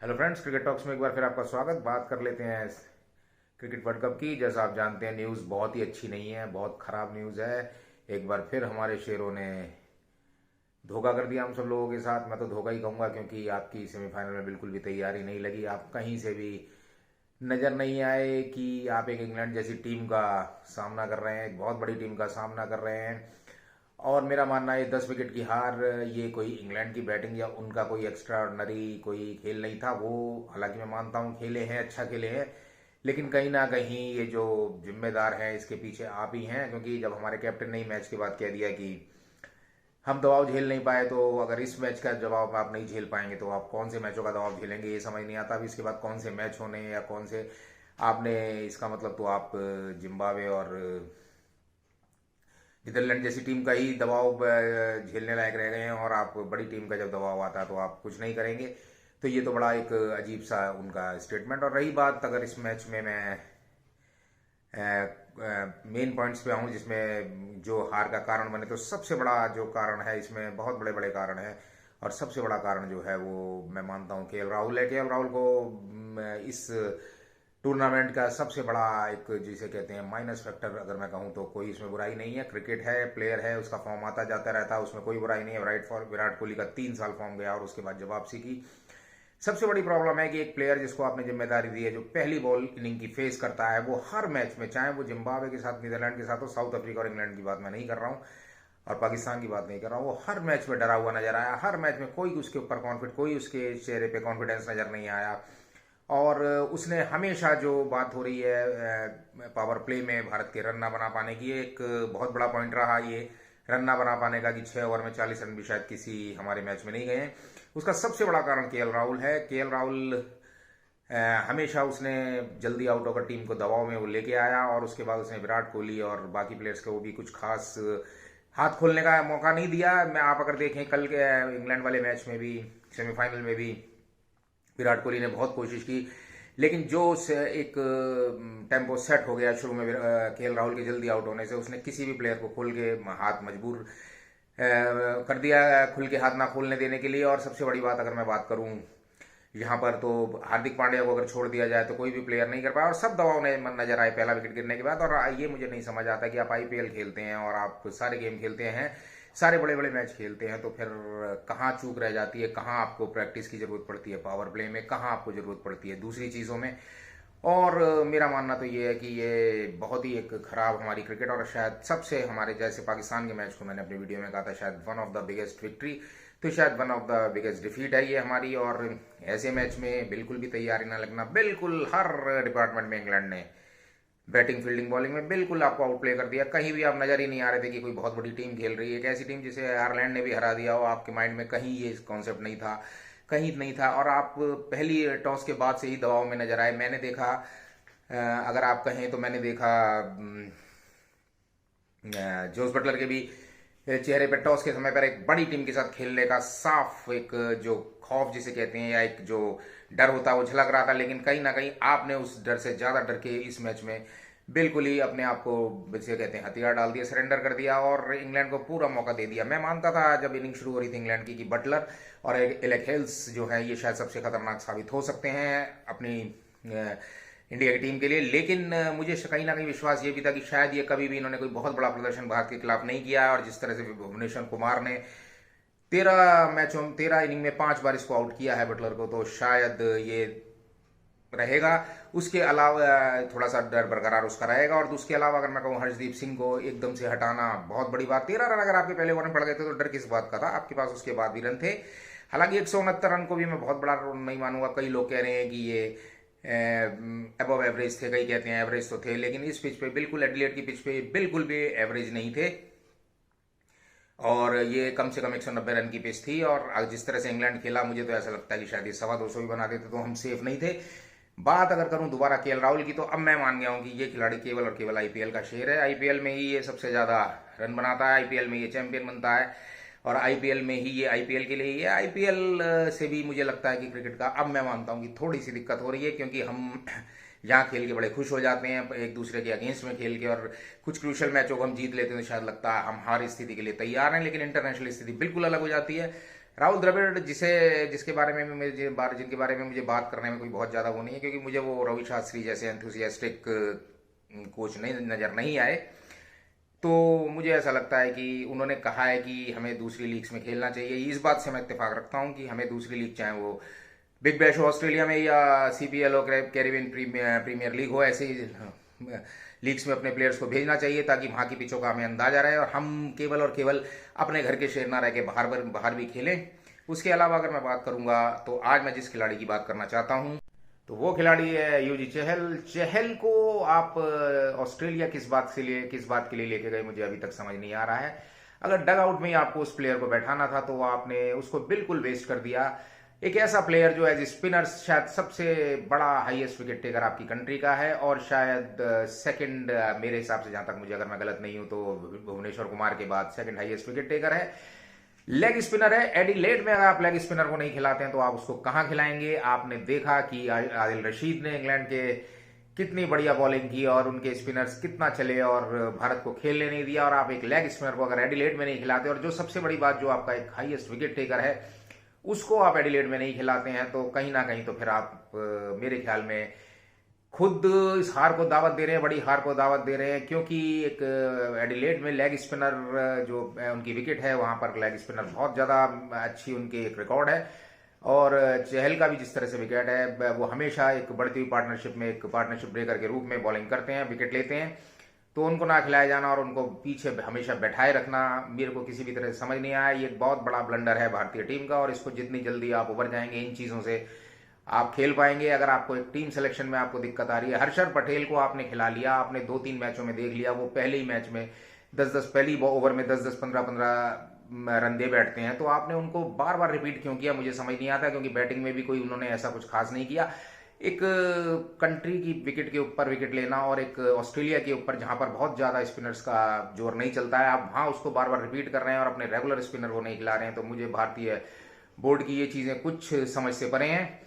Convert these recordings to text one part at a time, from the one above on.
Hello friends, cricket talks में एक बार फिर आपका स्वागत। बात कर लेते हैं क्रिकेट वर्ल्ड कप की। जैसा आप जानते हैं, न्यूज़ बहुत ही अच्छी नहीं है, बहुत ख़राब न्यूज़ है। एक बार फिर हमारे शेरों ने धोखा कर दिया हम सब लोगों के साथ। मैं तो धोखा ही कहूँगा, क्योंकि आपकी सेमीफाइनल में बिल्कुल भी तैयारी नहीं लगी। आप कहीं से भी नज़र नहीं आए कि आप एक इंग्लैंड जैसी टीम का सामना कर रहे हैं, एक बहुत बड़ी टीम का सामना कर रहे हैं। और मेरा मानना है 10 विकेट की हार, ये कोई इंग्लैंड की बैटिंग या उनका कोई एक्स्ट्रा ऑर्डिनरी कोई खेल नहीं था। वो हालांकि मैं मानता हूँ खेले हैं, अच्छा खेले हैं, लेकिन कहीं ना कहीं ये जो जिम्मेदार हैं इसके पीछे आप ही हैं। क्योंकि जब हमारे कैप्टन ने ही मैच के बाद कह दिया कि हम दबाव झेल नहीं पाए, तो अगर इस मैच का जवाब आप नहीं झेल पाएंगे तो आप कौन से मैचों का दबाव झेलेंगे, ये समझ नहीं आता। अभी इसके बाद कौन से मैच होने या कौन से आपने, इसका मतलब तो आप जिम्बाब्वे और नीदरलैंड जैसी टीम का ही दबाव झेलने लायक रह गए हैं, और आप बड़ी टीम का जब दबाव आता है तो आप कुछ नहीं करेंगे। तो ये तो बड़ा एक अजीब सा उनका स्टेटमेंट। और रही बात, अगर इस मैच में मैं मेन पॉइंट्स पे आऊँ जिसमें जो हार का कारण बने, तो सबसे बड़ा जो कारण है, इसमें बहुत बड़े बड़े कारण हैं, और सबसे बड़ा कारण जो है वो मैं मानता हूँ केएल राहुल है। केएल राहुल को इस टूर्नामेंट का सबसे बड़ा एक जिसे कहते हैं माइनस फैक्टर अगर मैं कहूँ, तो कोई इसमें बुराई नहीं है। क्रिकेट है, प्लेयर है, उसका फॉर्म आता जाता रहता है, उसमें कोई बुराई नहीं है। विराट कोहली का 3 साल फॉर्म गया और उसके बाद जब वापसी की। सबसे बड़ी प्रॉब्लम है कि एक प्लेयर जिसको आपने जिम्मेदारी दी है, जो पहली बॉल इनिंग की फेस करता है, वो हर मैच में, चाहे वो जिम्बाब्वे के साथ, नीदरलैंड के साथ हो, साउथ अफ्रीका और इंग्लैंड की बात मैं नहीं कर रहा हूँ, और पाकिस्तान की बात नहीं कर रहा हूँ, वो हर मैच में डरा हुआ नजर आया। हर मैच में कोई उसके ऊपर कॉन्फिडेंस, कोई उसके चेहरे पे कॉन्फिडेंस नजर नहीं आया। और उसने हमेशा, जो बात हो रही है पावर प्ले में भारत के रन ना बना पाने की, एक बहुत बड़ा पॉइंट रहा ये रन ना बना पाने का, कि 6 ओवर में 40 रन भी शायद किसी हमारे मैच में नहीं गए। उसका सबसे बड़ा कारण केएल राहुल है। केएल राहुल हमेशा उसने जल्दी आउट होकर टीम को दबाव में वो लेके आया, और उसके बाद उसने विराट कोहली और बाकी प्लेयर्स को भी कुछ खास हाथ खोलने का मौका नहीं दिया। मैं, आप अगर देखें कल के इंग्लैंड वाले मैच में भी, सेमीफाइनल में भी विराट कोहली ने बहुत कोशिश की, लेकिन जो एक टेम्पो सेट हो गया शुरू में केएल राहुल के जल्दी आउट होने से, उसने किसी भी प्लेयर को खोल के हाथ मजबूर कर दिया, खुल के हाथ ना खोलने देने के लिए। और सबसे बड़ी बात, अगर मैं बात करूं यहाँ पर, तो हार्दिक पांड्या को अगर छोड़ दिया जाए तो कोई भी प्लेयर नहीं कर पाया, और सब दबाव ने मन नजर आए पहला विकेट गिरने के बाद। और ये मुझे नहीं समझ आता कि आप आईपीएल खेलते हैं और आप सारे गेम खेलते हैं, सारे बड़े बड़े मैच खेलते हैं, तो फिर कहाँ चूक रह जाती है, कहाँ आपको प्रैक्टिस की जरूरत पड़ती है पावर प्ले में, कहाँ आपको जरूरत पड़ती है दूसरी चीज़ों में। और मेरा मानना तो ये है कि ये बहुत ही एक खराब हमारी क्रिकेट, और शायद सबसे, हमारे जैसे पाकिस्तान के मैच को मैंने अपनी वीडियो में कहा था, शायद one of the biggest victory, तो शायद one of the biggest defeat है ये हमारी। और ऐसे मैच में बिल्कुल भी तैयारी ना लगना, बिल्कुल हर डिपार्टमेंट में इंग्लैंड ने, बैटिंग फील्डिंग बॉलिंग में बिल्कुल आपको आउट प्ले कर दिया। कहीं भी आप नजर ही नहीं आ रहे थे कि कोई बहुत बड़ी टीम खेल रही है। एक ऐसी टीम जिसे आयरलैंड ने भी हरा दिया हो, आपके माइंड में कहीं ये कॉन्सेप्ट नहीं था, कहीं नहीं था। और आप पहली टॉस के बाद से ही दबाव में नजर आए। मैंने देखा, अगर आप कहें तो मैंने देखा जोस बटलर के भी चेहरे पर टॉस के समय पर एक बड़ी टीम के साथ खेलने का साफ एक जो खौफ जिसे कहते हैं, या एक जो डर होता है, वो झलक रहा था। लेकिन कहीं ना कहीं आपने उस डर से ज़्यादा डर के इस मैच में बिल्कुल ही अपने आप को, जिसे कहते हैं, हथियार डाल दिया, सरेंडर कर दिया, और इंग्लैंड को पूरा मौका दे दिया। मैं मानता था जब इनिंग शुरू हो रही थी इंग्लैंड की, कि बटलर और एलेक हेल्स जो है, ये शायद सबसे खतरनाक साबित हो सकते हैं अपनी इंडिया की टीम के लिए। लेकिन मुझे कहीं ना कहीं विश्वास ये भी था कि शायद ये कभी भी इन्होंने कोई बहुत बड़ा प्रदर्शन भारत के खिलाफ नहीं किया। और जिस तरह से भुवनेश्वर कुमार ने 13 इनिंग में 5 बार इसको आउट किया है बटलर को, तो शायद ये रहेगा। उसके अलावा थोड़ा सा डर बरकरार उसका रहेगा। और उसके अलावा अगर मैं कहूँ, हर्षदीप सिंह को एकदम से हटाना बहुत बड़ी बात। 13 रन अगर आपके पहले ओवर में पड़ गए थे तो डर किस बात का था, आपके पास उसके बाद भी रन थे। हालांकि 169 रन को भी मैं बहुत बड़ा रन नहीं मानूंगा। कई लोग कह रहे हैं कि ये अबव एवरेज थे, कई कहते हैं एवरेज तो थे, लेकिन इस पिच पे बिल्कुल, एडिलेड की पिच पे बिल्कुल भी एवरेज नहीं थे। और ये कम से कम 190 रन की पिच थी। और जिस तरह से इंग्लैंड खेला, मुझे तो ऐसा लगता है कि शायद ये 250 भी बना देते तो हम सेफ नहीं थे। बात अगर करूं दोबारा केएल राहुल की, तो अब मैं मान गया हूं कि ये खिलाड़ी केवल और केवल आईपीएल का शेर है। आईपीएल में ही ये सबसे ज्यादा रन बनाता है, आईपीएल में ये चैंपियन बनता है, और आईपीएल में ही ये, आईपीएल के लिए ये, आईपीएल से भी मुझे लगता है कि क्रिकेट का, अब मैं मानता हूं कि थोड़ी सी दिक्कत हो रही है, क्योंकि हम यहाँ खेल के बड़े खुश हो जाते हैं एक दूसरे के अगेंस्ट में खेल के, और कुछ क्रूशल मैचों को हम जीत लेते हैं तो शायद लगता है हम हर स्थिति के लिए तैयार हैं। लेकिन इंटरनेशनल स्थिति बिल्कुल अलग हो जाती है। राहुल द्रविड़ जिसके बारे में जिनके बारे में मुझे बात करने में कोई बहुत ज़्यादा वो नहीं है, क्योंकि मुझे वो रवि शास्त्री जैसे एंथुसियास्टिक कोच नज़र नहीं आए। तो मुझे ऐसा लगता है कि उन्होंने कहा है कि हमें दूसरी लीग्स में खेलना चाहिए। इस बात से मैं इत्तेफाक रखता हूँ कि हमें दूसरी लीग, चाहे वो बिग बैश हो ऑस्ट्रेलिया में या CPL हो, कैरिबियन प्रीमियर लीग हो, ऐसे ही लीग्स में अपने प्लेयर्स को भेजना चाहिए, ताकि वहाँ की पिचों का हमें अंदाजा रहे और हम केवल और केवल अपने घर के शेर ना रह के बाहर भी खेलें। उसके अलावा अगर मैं बात करूंगा तो आज मैं जिस खिलाड़ी की बात करना चाहता हूं तो वो खिलाड़ी है युजी चहल। चहल को आप ऑस्ट्रेलिया किस बात के लिए लेके गए, मुझे अभी तक समझ नहीं आ रहा है। अगर डग आउट में ही आपको उस प्लेयर को बैठाना था तो आपने उसको बिल्कुल वेस्ट कर दिया। एक ऐसा प्लेयर जो एज स्पिनर शायद सबसे बड़ा हाईएस्ट विकेट टेकर आपकी कंट्री का है, और शायद सेकंड, मेरे हिसाब से, जहां तक मुझे, अगर मैं गलत नहीं हूं तो भुवनेश्वर कुमार के बाद सेकंड हाईएस्ट विकेट टेकर है। लेग स्पिनर है। एडिलेड में अगर आप लेग स्पिनर को नहीं खिलाते हैं तो आप उसको कहां खिलाएंगे? आपने देखा कि आदिल रशीद ने इंग्लैंड के कितनी बढ़िया बॉलिंग की और उनके स्पिनर्स कितना चले और भारत को खेलने नहीं दिया, और आप एक लेग स्पिनर को अगर एडिलेड में नहीं खिलाते, और जो सबसे बड़ी बात, जो आपका एक हाईएस्ट विकेट टेकर है उसको आप एडिलेड में नहीं खिलाते हैं, तो कहीं ना कहीं तो फिर आप मेरे ख्याल में खुद इस हार को दावत दे रहे हैं, बड़ी हार को दावत दे रहे हैं। क्योंकि एक एडिलेड में लेग स्पिनर जो उनकी विकेट है, वहां पर लेग स्पिनर बहुत ज्यादा अच्छी उनकी एक रिकॉर्ड है, और चहल का भी जिस तरह से विकेट है, वो हमेशा एक बढ़ती हुई पार्टनरशिप में एक पार्टनरशिप ब्रेकर के रूप में बॉलिंग करते हैं, विकेट लेते हैं। तो उनको ना खिलाया जाना और उनको पीछे हमेशा बैठाए रखना मेरे को किसी भी तरह से समझ नहीं आया। ये बहुत बड़ा ब्लंडर है भारतीय टीम का, और इसको जितनी जल्दी आप उबर जाएंगे इन चीजों से आप खेल पाएंगे। अगर आपको एक टीम सिलेक्शन में आपको दिक्कत आ रही है, हर्षद पटेल को आपने खिला लिया, आपने 2-3 मैचों में देख लिया, वो पहले ही मैच में 10-10 पहली ओवर में 10-10 15-15 रन दे बैठते हैं, तो आपने उनको बार बार रिपीट क्यों किया, मुझे समझ नहीं आता। क्योंकि बैटिंग में भी कोई उन्होंने ऐसा कुछ खास नहीं किया। एक कंट्री की विकेट के ऊपर विकेट लेना और एक ऑस्ट्रेलिया के ऊपर जहां पर बहुत ज्यादा स्पिनर्स का जोर नहीं चलता है, आप वहां उसको बार बार रिपीट कर रहे हैं और अपने रेगुलर स्पिनर को नहीं खिला रहे हैं, तो मुझे भारतीय बोर्ड की ये चीजें कुछ समझ से परे हैं।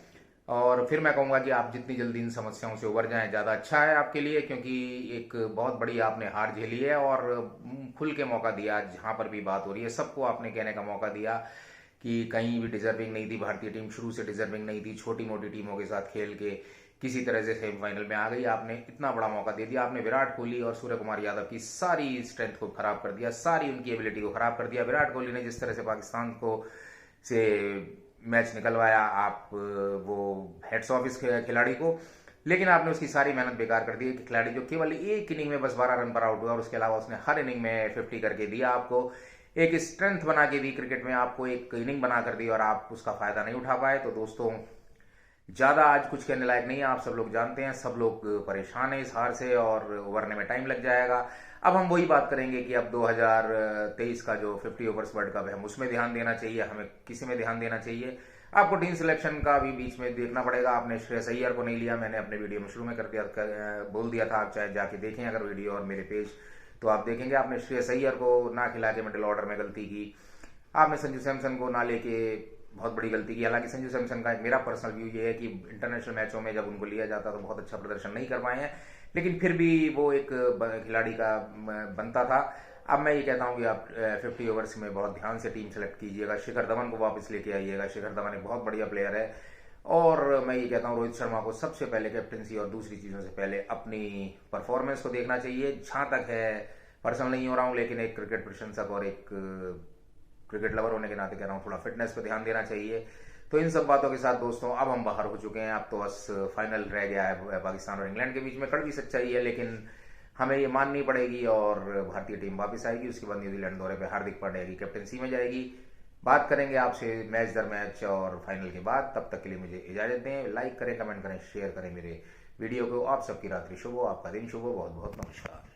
और फिर मैं कहूंगा कि आप जितनी जल्दी इन समस्याओं से उबर जाएं ज्यादा अच्छा है आपके लिए, क्योंकि एक बहुत बड़ी आपने हार झेली है और खुल के मौका दिया। जहां पर भी बात हो रही है सबको आपने कहने का मौका दिया कि कहीं भी डिजर्विंग नहीं थी भारतीय टीम, शुरू से डिजर्विंग नहीं थी, छोटी मोटी टीमों के साथ खेल के किसी तरह से सेमीफाइनल में आ गई। आपने इतना बड़ा मौका दे दिया, आपने विराट कोहली और सूर्य कुमार यादव की सारी स्ट्रेंथ को खराब कर दिया, सारी उनकी एबिलिटी को खराब कर दिया। विराट कोहली ने जिस तरह से पाकिस्तान को से मैच निकलवाया, आप वो हेड्स ऑफ इस खिलाड़ी को, लेकिन आपने उसकी सारी मेहनत बेकार कर दी। खिलाड़ी जो केवल एक इनिंग में बस 12 रन पर आउट हुआ, और उसके अलावा उसने हर इनिंग में 50 करके दिया, आपको एक स्ट्रेंथ बना के दी क्रिकेट में, आपको एक इनिंग बना कर दी और आप उसका फायदा नहीं उठा पाए। तो दोस्तों, ज्यादा आज कुछ कहने लायक नहीं है, आप सब लोग जानते हैं, सब लोग परेशान है इस हार से और उभरने में टाइम लग जाएगा। अब हम वही बात करेंगे कि अब 2023 का जो 50 ओवर्स वर्ल्ड कप है, हम उसमें ध्यान देना चाहिए, हमें किसी में ध्यान देना चाहिए। आपको टीम सिलेक्शन का भी बीच में देखना पड़ेगा। आपने श्रेयस अय्यर को नहीं लिया, मैंने अपने वीडियो में शुरू में बोल दिया था, आप चाहे जाके देखें अगर वीडियो और मेरे पेज, तो आप देखेंगे आपने श्रेयस अय्यर को ना खिला के मिडिल ऑर्डर में गलती की। आपने संजू सैमसन को ना लेके बहुत बड़ी गलती की। हालांकि संजू सैमसन का मेरा पर्सनल व्यू ये है कि इंटरनेशनल मैचों में जब उनको लिया जाता तो बहुत अच्छा प्रदर्शन नहीं कर पाए हैं, लेकिन फिर भी वो एक खिलाड़ी का बनता था। अब मैं ये कहता हूं कि आप 50 ओवर्स में बहुत ध्यान से टीम सेलेक्ट कीजिएगा, शिखर धवन को वापस लेके आइएगा। शिखर धवन एक बहुत बढ़िया प्लेयर है, और मैं ये कहता हूं रोहित शर्मा को सबसे पहले कैप्टनसी और दूसरी चीजों से पहले अपनी परफॉर्मेंस को देखना चाहिए। जहां तक है, पर्सनल नहीं हो रहा हूं, लेकिन एक क्रिकेट प्रशंसक और एक क्रिकेट लवर होने के नाते कह रहा हूं, थोड़ा फिटनेस पे ध्यान देना चाहिए। तो इन सब बातों के साथ दोस्तों, अब हम बाहर हो चुके हैं, अब तो बस फाइनल रह गया है पाकिस्तान और इंग्लैंड के बीच में। कड़वी सच्चाई है, लेकिन हमें ये माननी पड़ेगी, और भारतीय टीम वापस आएगी। उसके बाद न्यूजीलैंड दौरे पे हार्दिक पांड्या की कैप्टनसी में जाएगी। बात करेंगे आपसे मैच दर मैच और फाइनल के बाद। तब तक के लिए मुझे इजाजत दें। लाइक करें, कमेंट करें, शेयर करें मेरे वीडियो को। आप सबकी रात्रि शुभ हो, आपका दिन शुभ हो। बहुत बहुत नमस्कार।